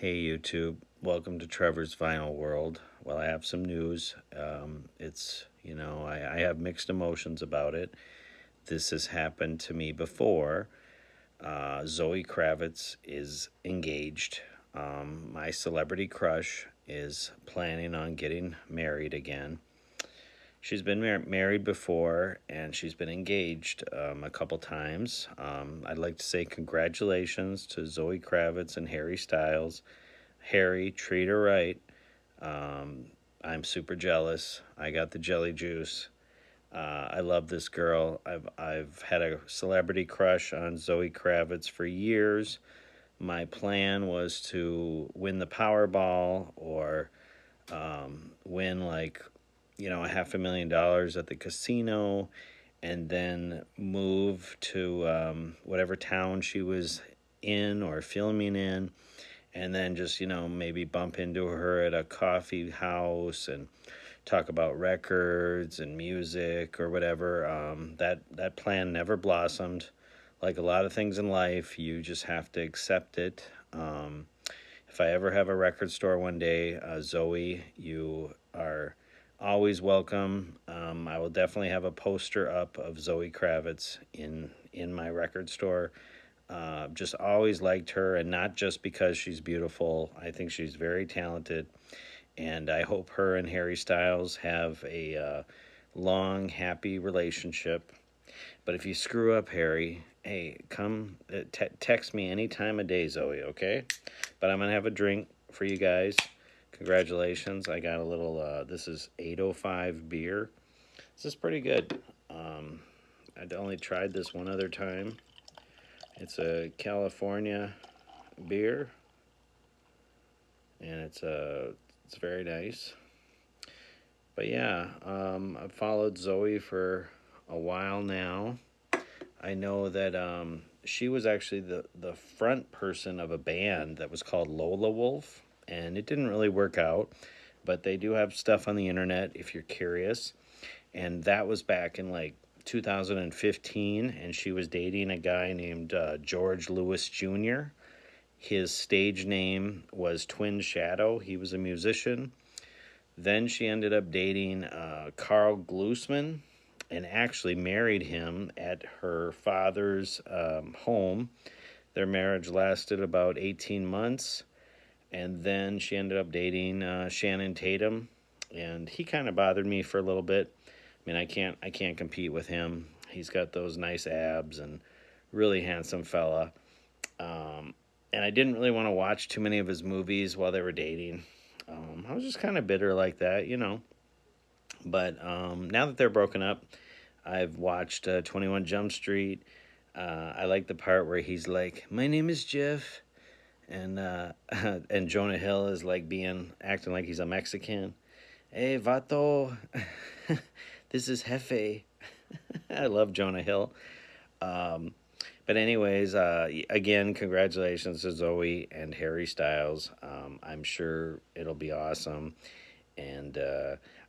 Hey YouTube, welcome to Trevor's Vinyl World. Well, I have some news. I have mixed emotions about it. This has happened to me before. Zoe Kravitz is engaged. My celebrity crush is planning on getting married again. She's been married before and she's been engaged a couple times. I'd like to say congratulations to Zoe Kravitz and Harry Styles. Harry, treat her right. Um, I'm super jealous. I got the jelly juice. I love this girl. I've had a celebrity crush on Zoe Kravitz for years. My plan was to win the Powerball or win a $500,000 at the casino, and then move to whatever town she was in or filming in, and then just maybe bump into her at a coffee house and talk about records and music or whatever. That plan never blossomed. Like a lot of things in life, you just have to accept it. If I ever have a record store one day, Zoe, you are always welcome. I will definitely have a poster up of Zoe Kravitz in my record store. Just always liked her, and not just because she's beautiful. I think she's very talented, and I hope her and Harry Styles have a long, happy relationship. But if you screw up, Harry, hey, come text me any time of day, Zoe, okay? But I'm going to have a drink for you guys. Congratulations. I got a little, this is 805 beer. This is pretty good. I'd only tried this one other time. It's a California beer, and it's very nice. But yeah, I've followed Zoe for a while now. I know that she was actually the front person of a band that was called Lola Wolf, and it didn't really work out. But they do have stuff on the internet if you're curious. And that was back in like 2015, and she was dating a guy named George Lewis Jr. His stage name was Twin Shadow. He was a musician. Then she ended up dating Carl Glusman and actually married him at her father's home. Their marriage lasted about 18 months, and then she ended up dating Shannon Tatum, and he kind of bothered me for a little bit. I mean, I can't compete with him. He's got those nice abs and really handsome fella. And I didn't really want to watch too many of his movies while they were dating. I was just kind of bitter like that. But now that they're broken up, I've watched 21 Jump Street. I like the part where he's like, "My name is Jeff," and and Jonah Hill is like acting like he's a Mexican. Hey, vato, this is Jefe. I love Jonah Hill. Um, but anyways, again, congratulations to Zoe and Harry Styles. I'm sure it'll be awesome. And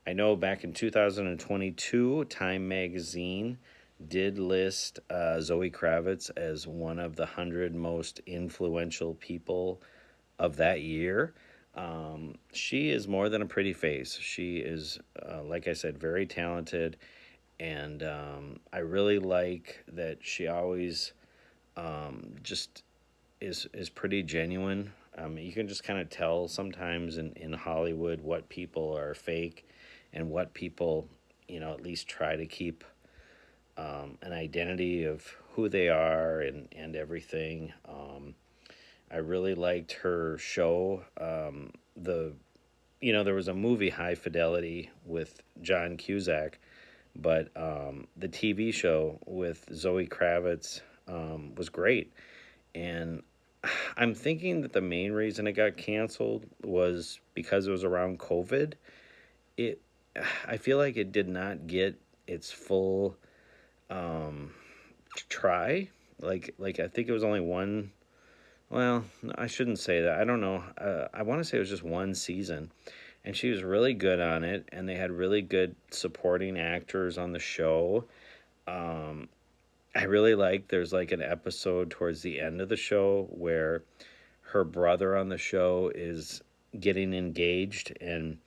I know back in 2022, Time Magazine did list Zoe Kravitz as one of the 100 most influential people of that year. She is more than a pretty face. She is, like I said, very talented. And I really like that she always just is pretty genuine. You can just kind of tell sometimes in Hollywood what people are fake and what people, at least try to keep an identity of who they are and everything. I really liked her show. There was a movie, High Fidelity, with John Cusack, but the TV show with Zoe Kravitz was great. And I'm thinking that the main reason it got canceled was because it was around COVID. It, I feel like it did not get its full um, try. Like I think it was only one. Well, no, I shouldn't say that. I don't know. I want to say it was just one season, and she was really good on it. And they had really good supporting actors on the show. I really like. There's like an episode towards the end of the show where her brother on the show is getting engaged, and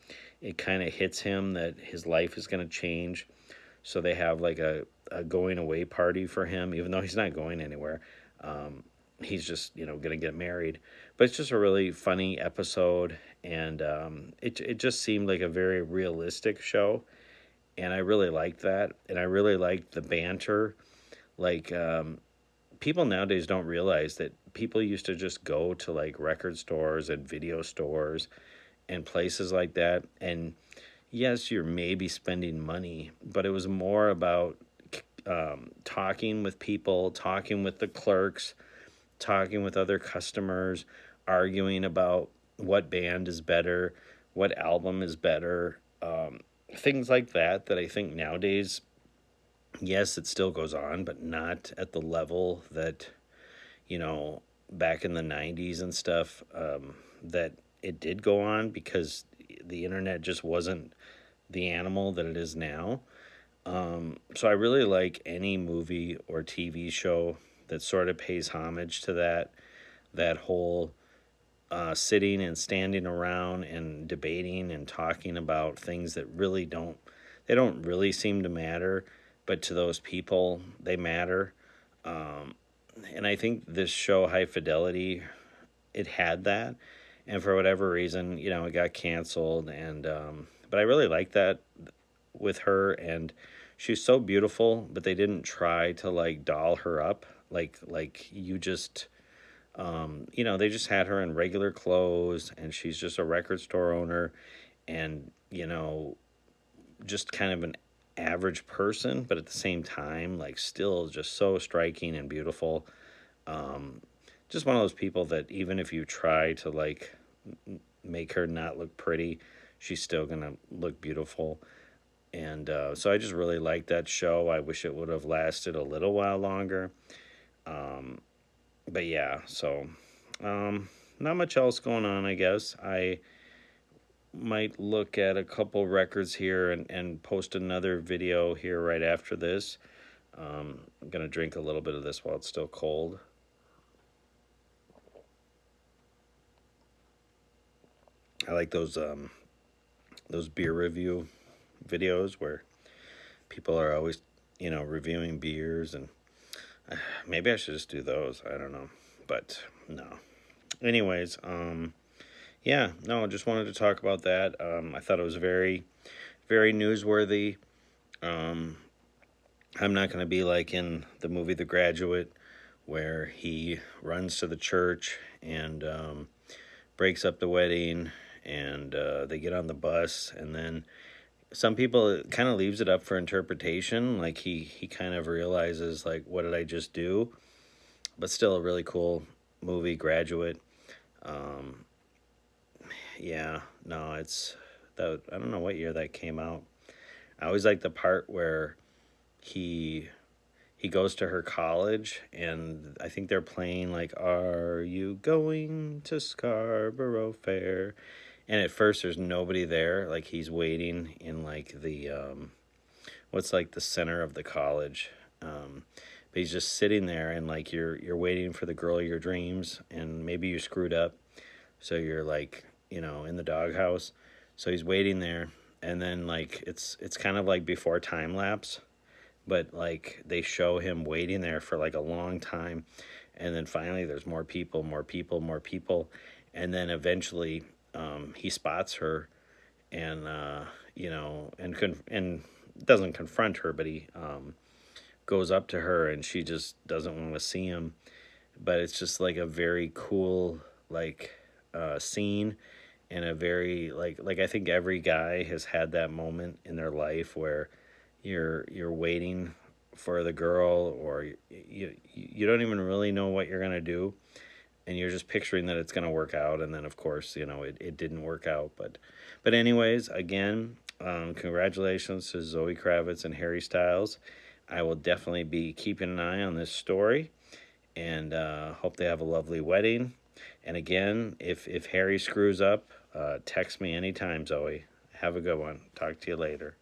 it kind of hits him that his life is going to change. So they have like a going away party for him, even though he's not going anywhere. He's just, going to get married. But it's just a really funny episode, and it just seemed like a very realistic show, and I really liked that, and I really liked the banter. Like, people nowadays don't realize that people used to just go to like record stores and video stores and places like that, and yes, you're maybe spending money, but it was more about talking with people, talking with the clerks, talking with other customers, arguing about what band is better, what album is better, things like that. That I think nowadays, yes, it still goes on, but not at the level that, back in the 90s and stuff, that it did go on, because the internet just wasn't the animal that it is now. So I really like any movie or TV show that sort of pays homage to that whole sitting and standing around and debating and talking about things that they don't really seem to matter, but to those people they matter. And I think this show, High Fidelity, it had that, and for whatever reason, it got canceled. And but I really like that with her, and she's so beautiful, but they didn't try to like doll her up like you just they just had her in regular clothes, and she's just a record store owner, and just kind of an average person, but at the same time, like, still just so striking and beautiful. Just one of those people that even if you try to like make her not look pretty, she's still gonna look beautiful. And so I just really like that show. I wish it would have lasted a little while longer. But yeah, so not much else going on, I guess. I might look at a couple records here and post another video here right after this. I'm going to drink a little bit of this while it's still cold. I like those beer review videos where people are always, reviewing beers, and maybe I should just do those. I don't know, but no. Anyways, yeah, no, just wanted to talk about that. I thought it was very, very newsworthy. I'm not going to be like in the movie The Graduate, where he runs to the church and breaks up the wedding, and they get on the bus, and then some people, it kind of leaves it up for interpretation. Like he kind of realizes, like, what did I just do? But still a really cool movie, Graduate. Yeah, no, it's that, I don't know what year that came out. I always like the part where he goes to her college, and I think they're playing like, "Are you going to Scarborough Fair?" And at first there's nobody there. Like, he's waiting in like the what's like the center of the college. But he's just sitting there, and like you're waiting for the girl of your dreams, and maybe you screwed up, so you're like, in the doghouse. So he's waiting there, and then like it's kind of like before time lapse, but like they show him waiting there for like a long time, and then finally there's more people, more people, more people, and then eventually he spots her, and and doesn't confront her, but he goes up to her, and she just doesn't want to see him. But it's just like a very cool like scene, and a very like I think every guy has had that moment in their life where you're waiting for the girl, or you don't even really know what you're gonna do, and you're just picturing that it's gonna work out, and then of course it didn't work out. But anyways, again, congratulations to Zoe Kravitz and Harry Styles. I will definitely be keeping an eye on this story, and hope they have a lovely wedding. And again, if Harry screws up, text me anytime, Zoe. Have a good one. Talk to you later.